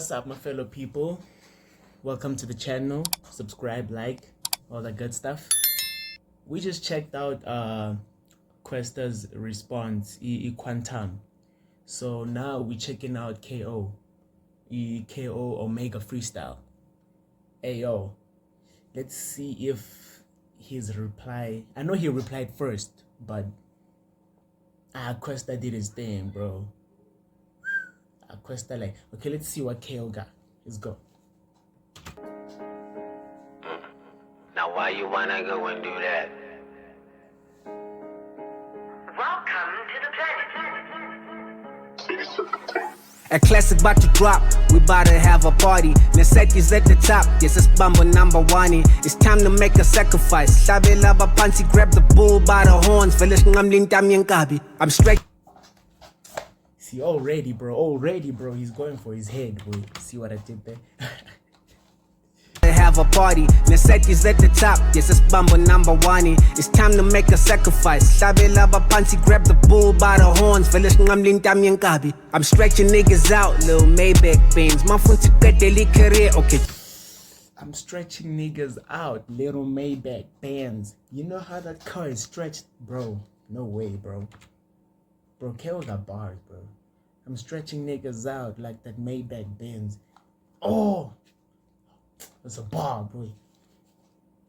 What's up, my fellow people? Welcome to the channel. Subscribe, like, all that good stuff. We just checked out Questa's response, Quantum. So now we're checking out KO, KO Omega Freestyle. Ayo, let's see if his reply. I know he replied first, but Questa did his thing, bro. Questa like, okay, let's see what KO got. Let's go. Now why you wanna go and do that? Welcome to the planet. A classic about to drop, we about to have a party. Necessity's at the top, yes it's Bumble number one. It's time to make a sacrifice. Shabela Bapansi, grab the bull by the horns. I'm straight. See, already bro, he's going for his head, boy. See what I did there? Have a party, necessity's at the top, yes it's Bumble number one. It's time to make a sacrifice. Shabela Bapansi, grab the bull by the horns. I'm stretching niggas out, little Maybach beams. My phone to get daily career, okay. I'm stretching niggas out, little Maybach bands. You know how that car is stretched, bro? No way, bro. Bro, KO got bars, bro. I'm stretching niggas out like that Maybach Benz. Oh, that's a bar, boy.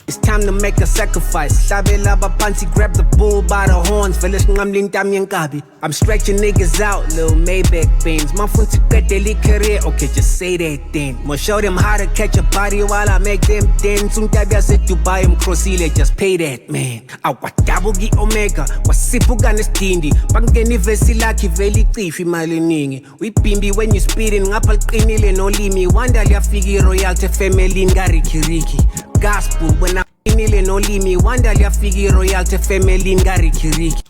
It's time to make a sacrifice. Shabela Bapansi, grab the bull by the horns. I'm stretching niggas out, little Maybach beams. My phone to get daily career, okay, just say that then. Mo show them how to catch a body while I make them dance. Untabia said to buy him crossile, just pay that, man. Awadabugi Omega, wasipuga nestindi. Pangeni vesi laki veli tifi maliningi. We bimbi when you speeding, ngapal qinile no limi. Wanda liya figi royalty family ngari kiriki. Gospel when I inile no limi. Wanda liya figi royalty family ngari kiriki.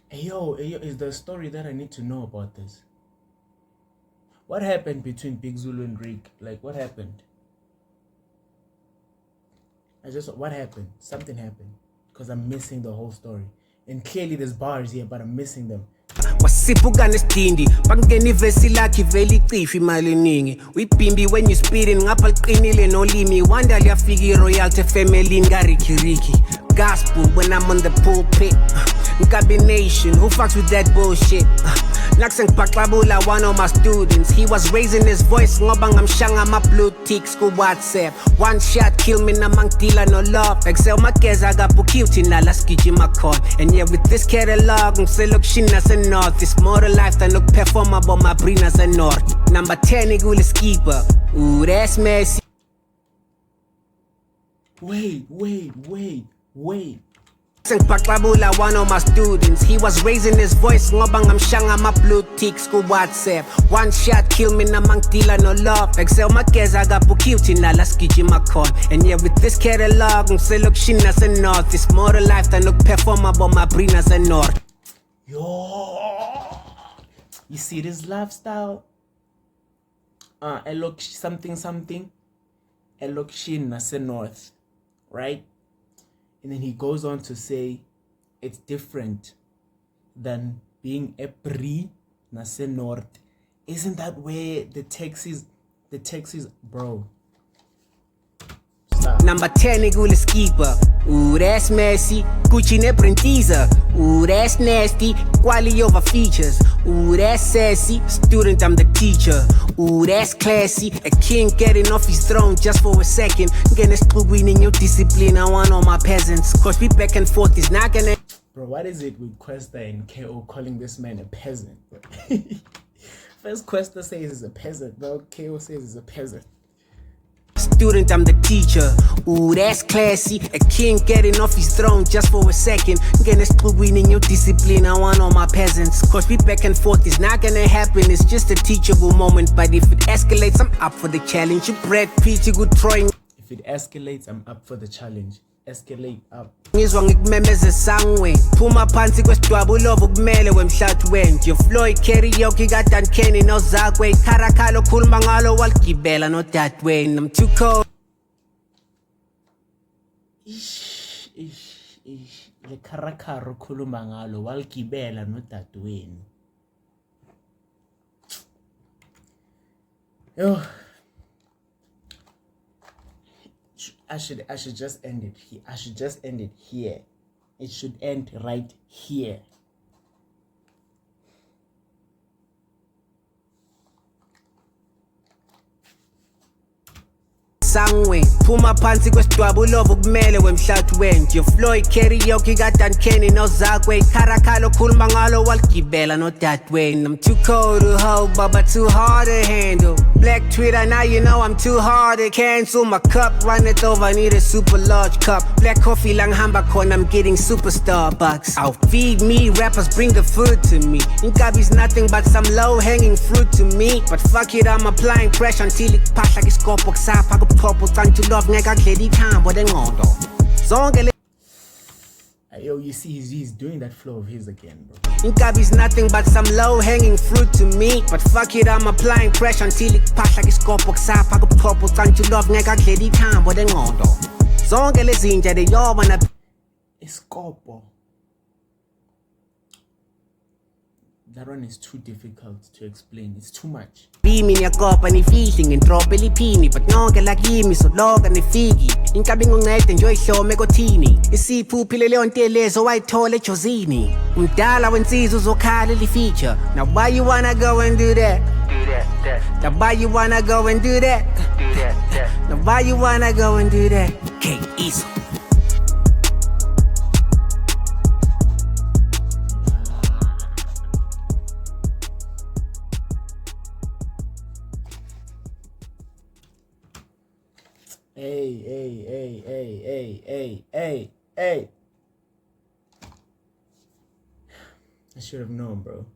Hey yo, is there a story that I need to know about this? What happened between Big Zulu and Rick? Like, what happened? What happened? Something happened. Because I'm missing the whole story. And clearly there's bars here, but I'm missing them. Wasipuga nestindi pangeni vesi laki veli tifi maliningi. We bimbi when you speeding ngapal qinile no limi. Wanda liya figi royalty family ngari kiriki. Gospel when I'm on the pulpit. Combination, who fucks with that bullshit? Nakseng Paklabula, one of my students. He was raising his voice, ngobang am shanga ma blue tick school WhatsApp. One shot kill me namang tila no love. Excel makeza gapukiuti na laskiji makon. And yeah, with this catalog, look shin as a north. It's more life than look perform about my brain as a north. Number 10 igul skipper. Ooh, that's messy. Wait. Paklabula, one of my students. He was raising his voice, ngobang am shanga ma blue tick school WhatsApp. One shot kill me namang tila no love. Excel makeza gapukiuti na laskiji makon. And yeah, with this catalog, look shin as a north. It's more life than look perform about my brain as a north. Yo, you see this lifestyle? I look something. I look shin as a north, right? And then he goes on to say it's different than being a pri nase north. Isn't that where the text is, bro? Stop. Number 10 igul skipper. Ooh, that's messy. Gucci ne prentiza. Ooh, that's nasty. Quality over features. Ooh, that's sassy. Student, I'm the teacher. Ooh, that's classy. A king getting off his throne just for a second. Gonna screw winning your discipline. I want all my peasants. Cause we back and forth is not gonna. Bro, what is it with Questa and KO calling this man a peasant? First Questa says he's a peasant, bro. KO says he's a peasant. Student, I'm the teacher. Ooh, that's classy. A king getting off his throne just for a second. Gonna screw winning your discipline. I want all my peasants. Cause we back and forth is not gonna happen. It's just a teachable moment. But if it escalates, I'm up for the challenge. You Brad Pitt, you good throwing. If it escalates, I'm up for the challenge. Escalate up. Ngizwa ngikumemeza sangwe phuma phansi kwesidwaba ulovo kumele wemhlathi wendje your Floyd karaoke kaDan Kenny noZakwe ikharakhala okhuluma ngalo waligibela nodadewenu I'm too cold. Le kharakhala okhuluma ngalo waligibela nodadewenu. Yo, I should just end it here. I should just end it here. It should end right here. Sangwe phuma phansi kwesidwaba ulovo kumele wemhlathi wenje Floyd karaoke kaDan Kenny nozakwe ikharakhala okhuluma ngalo waligibela nodadewenu I'm too cold to hold but too hard to handle Black Twitter now you know I'm too hard to cancel My cup run it over I need a super large cup Black coffee lang hamba khona I'm getting super Starbucks I'll feed me rappers bring the food to me Inkabi's nothing but some low hanging fruit to me But fuck it I'm applying pressure until iphahla isikopho kusapha kuphopho can't you love ngeke akudlela ikhambo lengqondo zonke Yo, you see, he's doing that flow of his again, bro. Inkabi's nothing but some low-hanging fruit to me But fuck it, I'm applying pressure until iphahla isikopho kusapha kuphopho can't you love ngeke akudlela ikhambo lengqondo zonke lezi nje leyoba na Iskopo. That one is too difficult to explain. It's too much. Bimi niyakopa nifihle ngentrope eliphini But nonke lakimi soloka nifiki Inkabi ngoncede nje oyihlome kothini Isipho uphile leyo ntelezo wayithola ejozini Umdala wensizwa uzokhala lifeature Now why you wanna go and do that? Do that. Now why you wanna go and do that? Do that. Now why you wanna go and do that? K Easy Hey. I should have known, bro.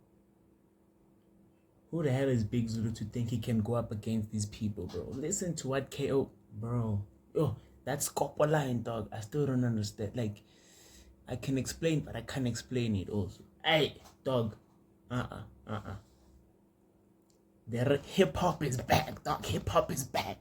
Who the hell is Big Zulu to think he can go up against these people, bro? Listen to what KO, bro. Yo, that's Scopo line, dog. I still don't understand. Like, I can explain, but I can't explain it also. Hey, dog. The hip hop is back, dog. Hip hop is back.